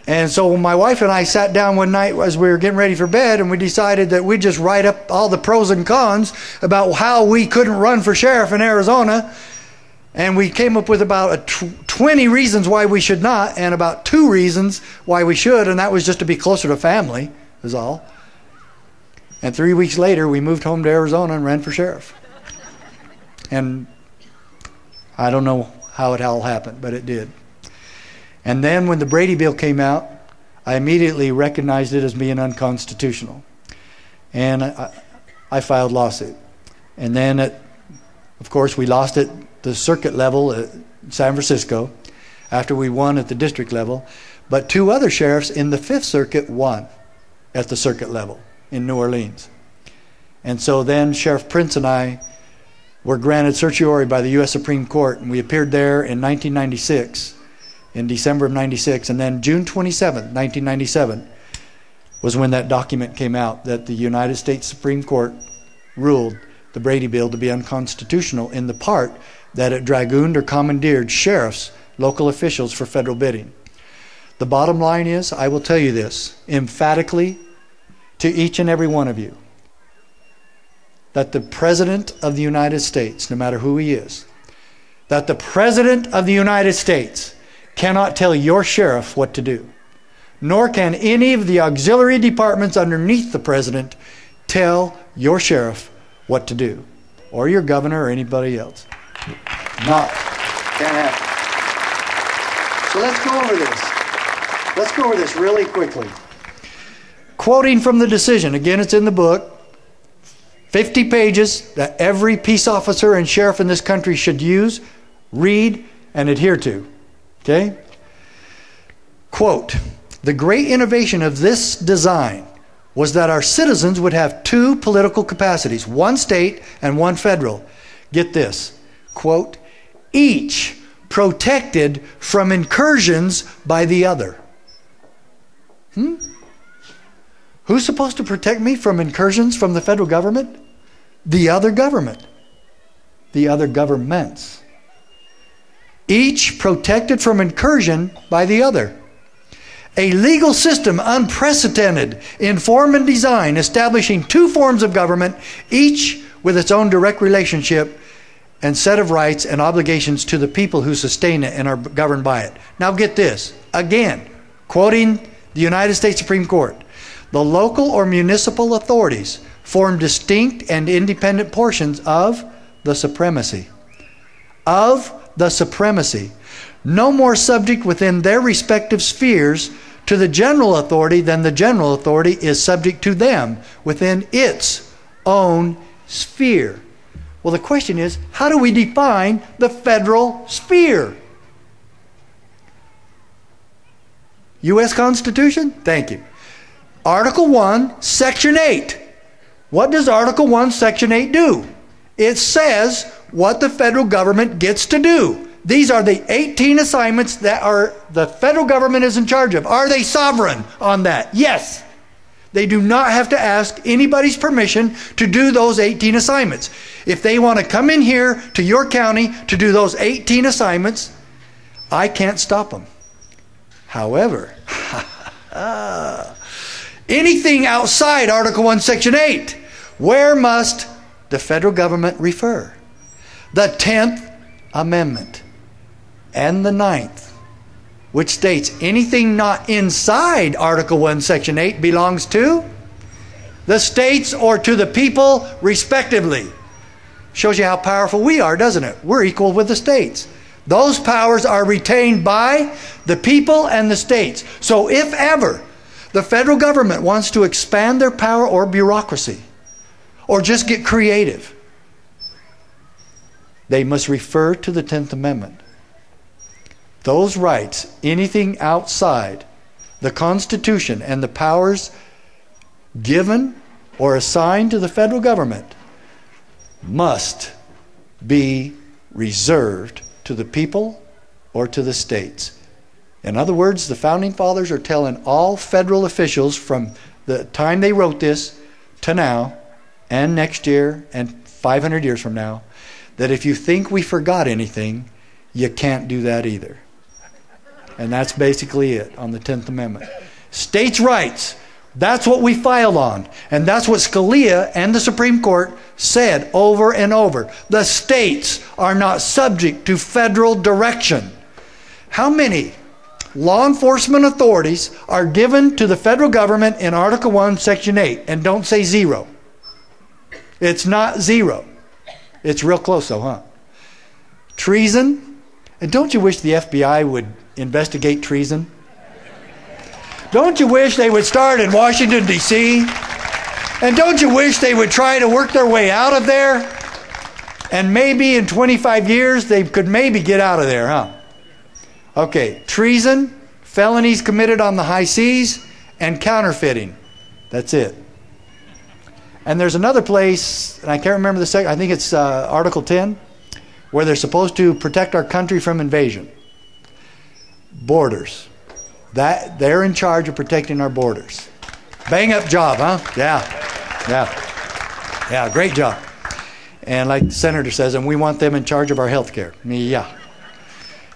And so my wife and I sat down one night as we were getting ready for bed, and we decided that we'd just write up all the pros and cons about how we couldn't run for sheriff in Arizona. And we came up with about 20 reasons why we should not, and about 2 reasons why we should, and that was just to be closer to family, is all. And 3 weeks later, we moved home to Arizona and ran for sheriff. And I don't know how it all happened, but it did. And then when the Brady Bill came out, I immediately recognized it as being unconstitutional. And I filed lawsuit. And then, of course, we lost at the circuit level at San Francisco after we won at the district level. But 2 other sheriffs in the 5th Circuit won at the circuit level in New Orleans. And so then Sheriff Prince and I were granted certiorari by the U.S. Supreme Court, and we appeared there in 1996. In December of 96, and then June 27, 1997, was when that document came out that the United States Supreme Court ruled the Brady Bill to be unconstitutional in the part that it dragooned or commandeered sheriffs, local officials, for federal bidding. The bottom line is, I will tell you this emphatically to each and every one of you, that the President of the United States, no matter who he is, that the President of the United States cannot tell your sheriff what to do, nor can any of the auxiliary departments underneath the president tell your sheriff what to do, or your governor or anybody else. Not. Can't happen. So let's go over this. Let's go over this really quickly. Quoting from the decision, again, it's in the book, 50 pages that every peace officer and sheriff in this country should use, read, and adhere to. Okay? Quote, the great innovation of this design was that our citizens would have 2 political capacities, 1 state and 1 federal. Get this. Quote, each protected from incursions by the other. Who's supposed to protect me from incursions from the federal government? The other government. The other governments. Each protected from incursion by the other. A legal system unprecedented in form and design, establishing 2 forms of government, each with its own direct relationship and set of rights and obligations to the people who sustain it and are governed by it. Now get this, again, quoting the United States Supreme Court, the local or municipal authorities form distinct and independent portions of the supremacy. Of the supremacy. No more subject within their respective spheres to the general authority than the general authority is subject to them within its own sphere. Well, the question is, how do we define the federal sphere? U.S. Constitution? Thank you. Article 1, Section 8. What does Article 1, Section 8 do? It says what the federal government gets to do. These are the 18 assignments that the federal government is in charge of. Are they sovereign on that? Yes. They do not have to ask anybody's permission to do those 18 assignments. If they want to come in here to your county to do those 18 assignments, I can't stop them. However, anything outside Article 1, Section 8, where must the federal government refer? The 10th Amendment and the 9th, which states anything not inside Article 1, Section 8 belongs to the states or to the people respectively. Shows you how powerful we are, doesn't it? We're equal with the states. Those powers are retained by the people and the states. So if ever the federal government wants to expand their power or bureaucracy, or just get creative, they must refer to the 10th Amendment. Those rights, anything outside the Constitution and the powers given or assigned to the federal government, must be reserved to the people or to the states. In other words, the Founding Fathers are telling all federal officials from the time they wrote this to now, and next year, and 500 years from now, that if you think we forgot anything, you can't do that either. And that's basically it on the 10th Amendment. States' rights, that's what we filed on. And that's what Scalia and the Supreme Court said over and over. The states are not subject to federal direction. How many law enforcement authorities are given to the federal government in Article 1, Section 8? And don't say zero. It's not zero. It's real close though, huh? Treason. And don't you wish the FBI would investigate treason? Don't you wish they would start in Washington, D.C.? And don't you wish they would try to work their way out of there? And maybe in 25 years they could maybe get out of there, huh? Okay, treason, felonies committed on the high seas, and counterfeiting. That's it. And there's another place, and I can't remember the second, I think it's Article 10, where they're supposed to protect our country from invasion. Borders. That they're in charge of protecting our borders. Bang up job, huh? Yeah, great job. And like the senator says, and we want them in charge of our health care. Yeah.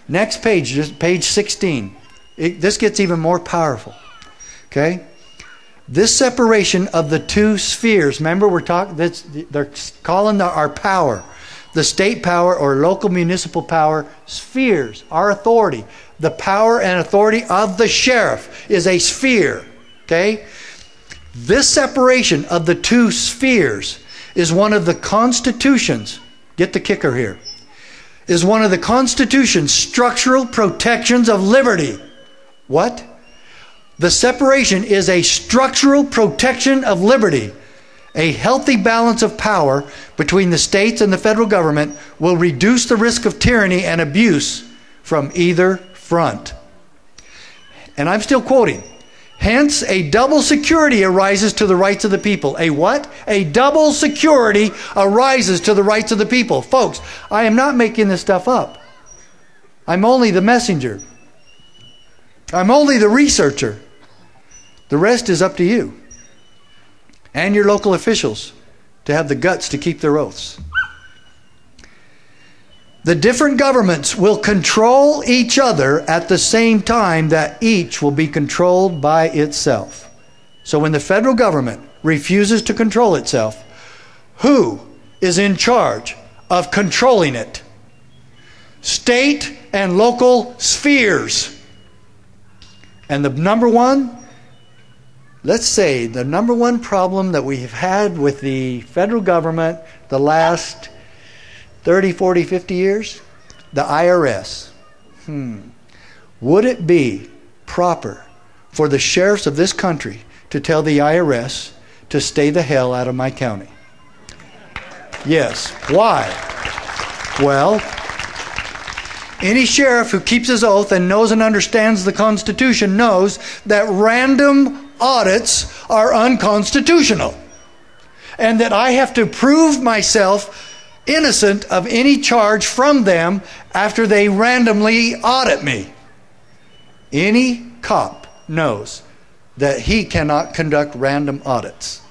Next page, just page 16. This gets even more powerful. Okay? This separation of the two spheres, remember we're talking, they're calling our power, the state power or local municipal power, spheres, our authority. The power and authority of the sheriff is a sphere. Okay? This separation of the two spheres is one of the Constitution's, get the kicker here, is one of the Constitution's structural protections of liberty. What? The separation is a structural protection of liberty. A healthy balance of power between the states and the federal government will reduce the risk of tyranny and abuse from either front. And I'm still quoting. Hence, a double security arises to the rights of the people. A what? A double security arises to the rights of the people. Folks, I am not making this stuff up. I'm only the messenger. I'm only the researcher. The rest is up to you and your local officials to have the guts to keep their oaths. The different governments will control each other at the same time that each will be controlled by itself. So when the federal government refuses to control itself, who is in charge of controlling it. State and local spheres. And the number one, let's say, the number one problem that we have had with the federal government the last 30, 40, 50 years, the IRS. Would it be proper for the sheriffs of this country to tell the IRS to stay the hell out of my county? Yes. Why? Well, any sheriff who keeps his oath and knows and understands the Constitution knows that random audits are unconstitutional, and that I have to prove myself innocent of any charge from them after they randomly audit me. Any cop knows that he cannot conduct random audits.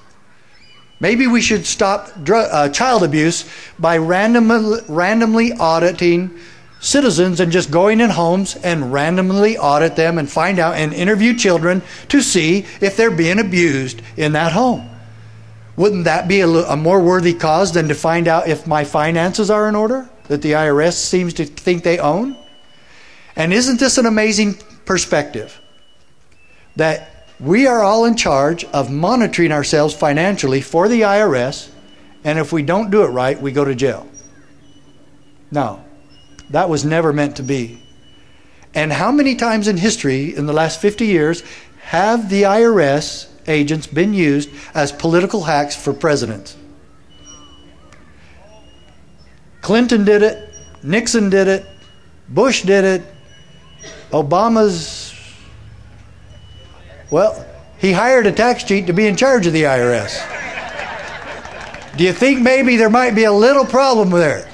Maybe we should stop child abuse by randomly auditing citizens and just going in homes and randomly audit them and find out and interview children to see if they're being abused in that home. Wouldn't that be a more worthy cause than to find out if my finances are in order that the IRS seems to think they own? And isn't this an amazing perspective? That we are all in charge of monitoring ourselves financially for the IRS, and if we don't do it right, we go to jail. No. That was never meant to be. And how many times in history in the last 50 years have the IRS agents been used as political hacks for presidents? Clinton did it. Nixon did it. Bush did it. Obama's, well, he hired a tax cheat to be in charge of the IRS. Do you think maybe there might be a little problem there?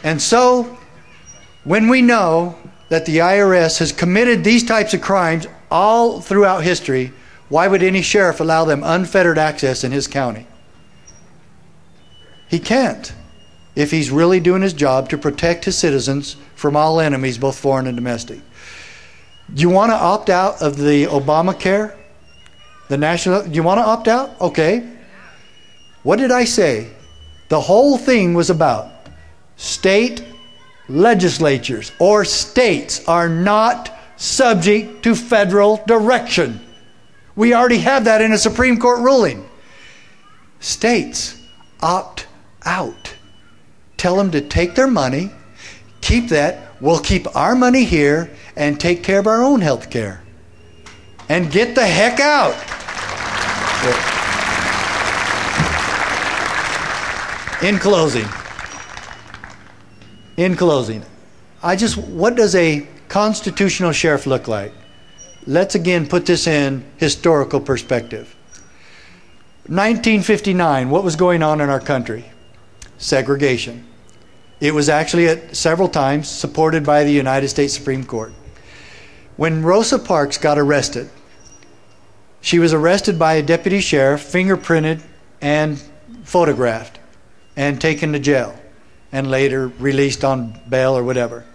And so, when we know that the IRS has committed these types of crimes all throughout history, why would any sheriff allow them unfettered access in his county? He can't, if he's really doing his job to protect his citizens from all enemies, both foreign and domestic. Do you want to opt out of the Obamacare? Do you want to opt out? Okay. What did I say? The whole thing was about state legislatures or states are not subject to federal direction. We already have that in a Supreme Court ruling. States opt out. Tell them to take their money, keep that, we'll keep our money here and take care of our own health care. And get the heck out. In closing, what does a constitutional sheriff look like? Let's again put this in historical perspective. 1959, what was going on in our country? Segregation. It was actually at several times supported by the United States Supreme Court. When Rosa Parks got arrested, she was arrested by a deputy sheriff, fingerprinted and photographed, and taken to jail, and later released on bail or whatever.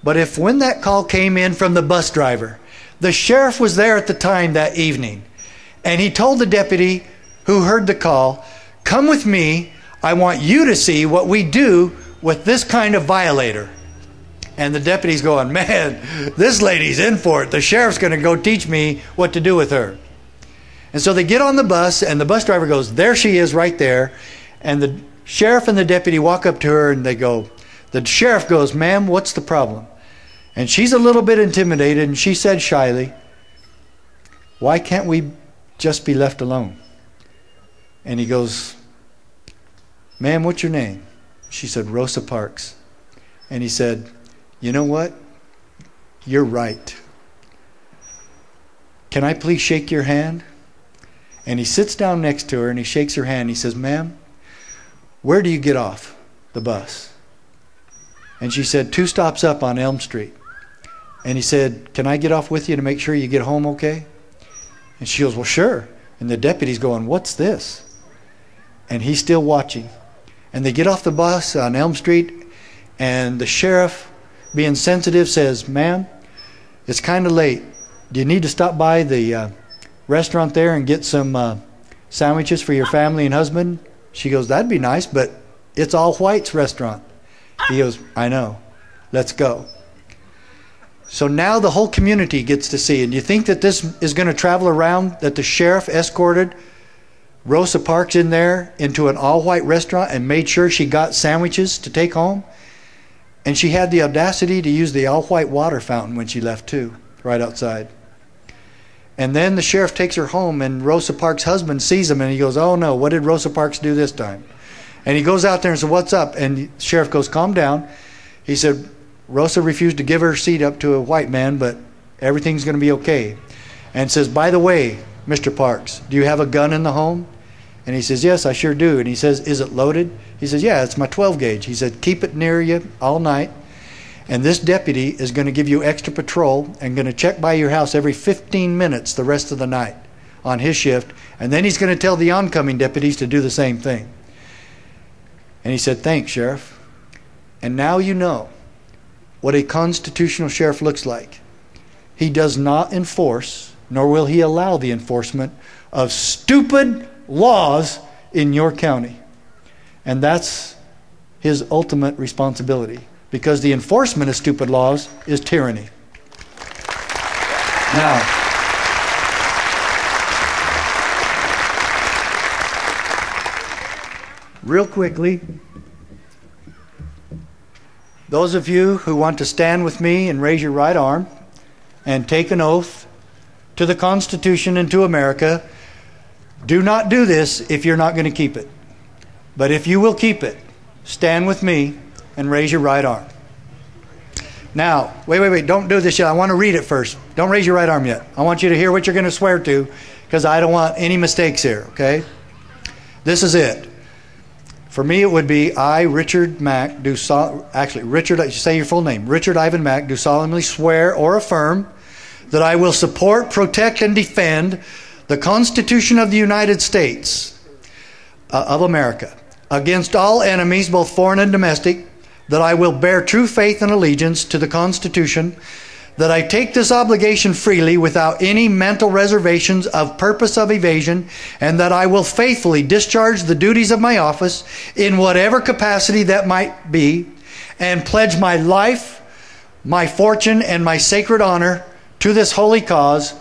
But if when that call came in from the bus driver, the sheriff was there at the time that evening, and he told the deputy who heard the call, "Come with me, I want you to see what we do with this kind of violator." And the deputy's going, "Man, this lady's in for it. The sheriff's going to go teach me what to do with her." And so they get on the bus, and the bus driver goes, "There she is right there." And the sheriff and the deputy walk up to her, and the sheriff goes, "Ma'am, what's the problem?" And she's a little bit intimidated, and she said shyly, "Why can't we just be left alone?" And he goes, "Ma'am, what's your name?" She said, "Rosa Parks." And he said, "You know what? You're right. Can I please shake your hand?" And he sits down next to her and he shakes her hand. He says, "Ma'am, where do you get off the bus?" And she said, "2 stops up on Elm Street." And he said, "Can I get off with you to make sure you get home okay?" And she goes, "Well, sure." And the deputy's going, "What's this?" And he's still watching. And they get off the bus on Elm Street, and the sheriff, being sensitive, says, "Ma'am, it's kind of late. Do you need to stop by the restaurant there and get some sandwiches for your family and husband?" She goes, that'd be nice, but it's all whites restaurant. He goes, I know. Let's go. So now the whole community gets to see. And you think that this is going to travel around, that the sheriff escorted Rosa Parks in there into an all-white restaurant and made sure she got sandwiches to take home? And she had the audacity to use the all-white water fountain when she left too, right outside. And then the sheriff takes her home, and Rosa Parks' husband sees him, and he goes, oh no, what did Rosa Parks do this time? And he goes out there and says, what's up? And the sheriff goes, calm down. He said, Rosa refused to give her seat up to a white man, but everything's going to be okay. And says, by the way, Mr. Parks, do you have a gun in the home? And he says, yes, I sure do. And he says, is it loaded? He says, yeah, it's my 12 gauge. He said, keep it near you all night. And this deputy is going to give you extra patrol and going to check by your house every 15 minutes the rest of the night on his shift. And then he's going to tell the oncoming deputies to do the same thing. And he said, thanks, Sheriff. And now you know what a constitutional sheriff looks like. He does not enforce, nor will he allow the enforcement of stupid laws in your county. And that's his ultimate responsibility, because the enforcement of stupid laws is tyranny. Now, real quickly, those of you who want to stand with me and raise your right arm and take an oath to the Constitution and to America, do not do this if you're not going to keep it. But if you will keep it, stand with me and raise your right arm. Now, wait, don't do this yet. I want to read it first. Don't raise your right arm yet. I want you to hear what you're going to swear to, because I don't want any mistakes here, okay? This is it. For me, it would be, I, Richard Mack, Richard, say your full name. Richard Ivan Mack, do solemnly swear or affirm that I will support, protect, and defend the Constitution of the United States of America against all enemies, both foreign and domestic, that I will bear true faith and allegiance to the Constitution, that I take this obligation freely without any mental reservations of purpose of evasion, and that I will faithfully discharge the duties of my office in whatever capacity that might be, and pledge my life, my fortune, and my sacred honor to this holy cause,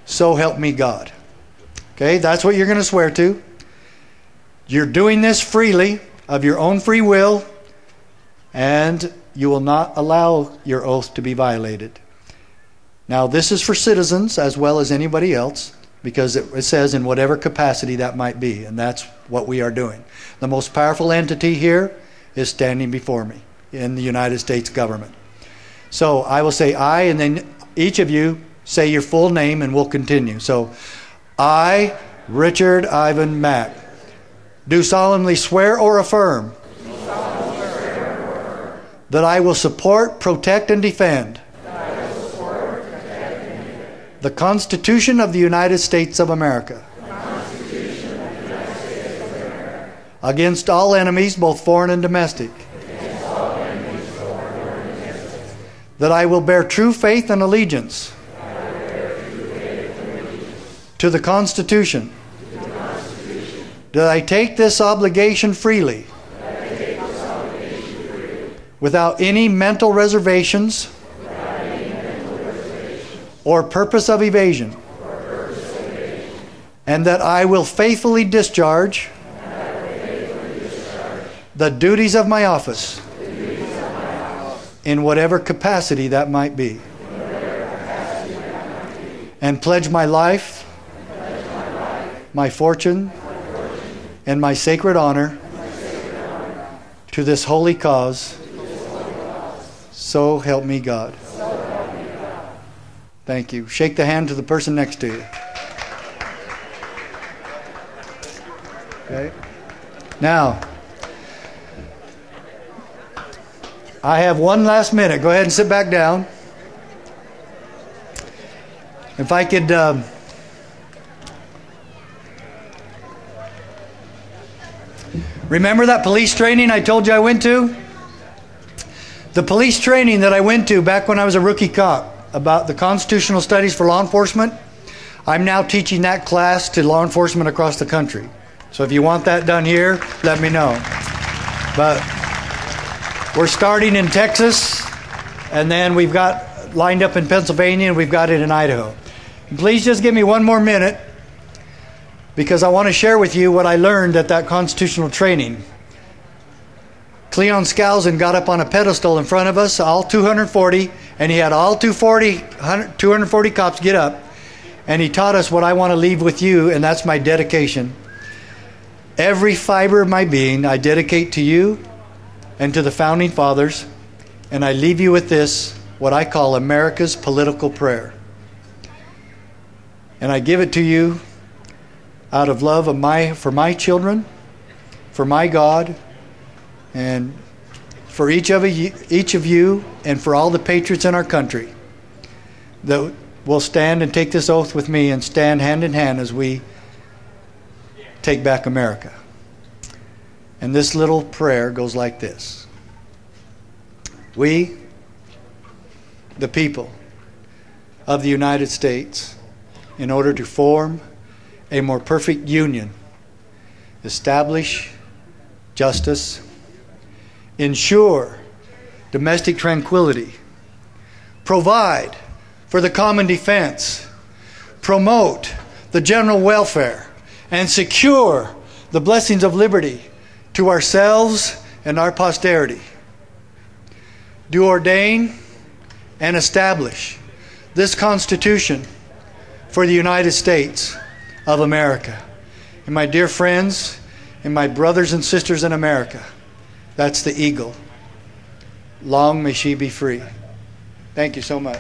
so help me God. Okay, that's what you're going to swear to. You're doing this freely, of your own free will, and you will not allow your oath to be violated. Now, this is for citizens as well as anybody else, because it says in whatever capacity that might be, and that's what we are doing. The most powerful entity here is standing before me in the United States government. So I will say I, and then each of you say your full name, and we'll continue. So, I, Richard Ivan Mack, do solemnly swear or affirm that I will support, protect, and defend the Constitution of the United States of America against all enemies, both foreign and domestic, that I will bear true faith and allegiance to the Constitution, that I take this obligation freely without any mental reservations or purpose of evasion, and that I will faithfully discharge the duties of my office in whatever capacity that might be, and pledge my life, my fortune, and my sacred honor to this holy cause, so help me God. Thank you. Shake the hand to the person next to you. Okay. Now, I have one last minute. Go ahead and sit back down. If I could... remember that police training I told you I went to? The police training that I went to back when I was a rookie cop about the constitutional studies for law enforcement, I'm now teaching that class to law enforcement across the country. So if you want that done here, let me know. But we're starting in Texas, and then we've got lined up in Pennsylvania, and we've got it in Idaho. And please just give me one more minute, because I want to share with you what I learned at that constitutional training. Cleon Skousen got up on a pedestal in front of us, all 240, and he had all 240 cops get up, and he taught us what I want to leave with you, and that's my dedication. Every fiber of my being I dedicate to you and to the Founding Fathers, and I leave you with this, what I call America's political prayer. And I give it to you out of love of for my children, for my God, and for each of you, and for all the patriots in our country that will stand and take this oath with me and stand hand in hand as we take back America. And this little prayer goes like this. We, the people of the United States, in order to form a more perfect union, establish justice, ensure domestic tranquility, provide for the common defense, promote the general welfare, and secure the blessings of liberty to ourselves and our posterity. Do ordain and establish this Constitution for the United States of America. And my dear friends and my brothers and sisters in America, that's the eagle. Long may she be free. Thank you so much.